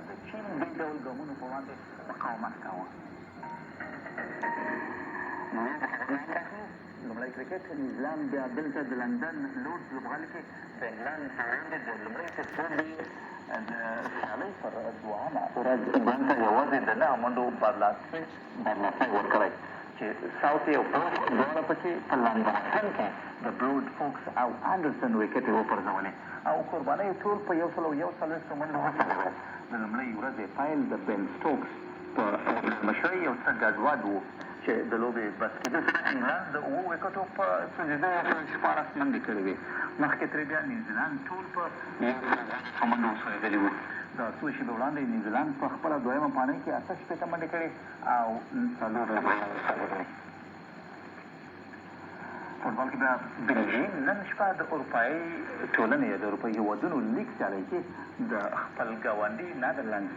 د چین دې ډول ګامونو په وړاندې مقاومت کاوه. لومړی کرکټ نیوزیلند بیا دلته د لندن لوډز لوبغالي کې د انګلند په وړاندې د لومړۍ ټسټ لوبې د سیالۍ پر دوهمه ورځ انګلند ته یوازې د 9 منډو برلاسي ورکړی چې ساوث او پروس دواړه پکې په لندن کې د برود فوکس او انډرسن ویکټ یې وپرځولې او قربانۍ ټول په 141 منډو وڅلوه. د لومړۍ ورځې پیل د بن سټوکس په مشرۍ یو څه ګډوډ و چې د لوبې بس کېدو سره انګلند د 7 ویکټو په سوځېدو 14 منډې کړې وې. مخکې ترې بیا نیوزیلند ټول په منډو وسوځېدلي وو. د څو شېبې وړاندې نیوزیلند په خپله دویمه پاڼۍ کې 88 منډې کړې او 4 وګړي. فوټبال کې بیا بلجیم نن شپه د اروپایي ټولنې د اروپایي هېوادونو لیګ سیالۍ کې د خپل ګاونډي نیدرلند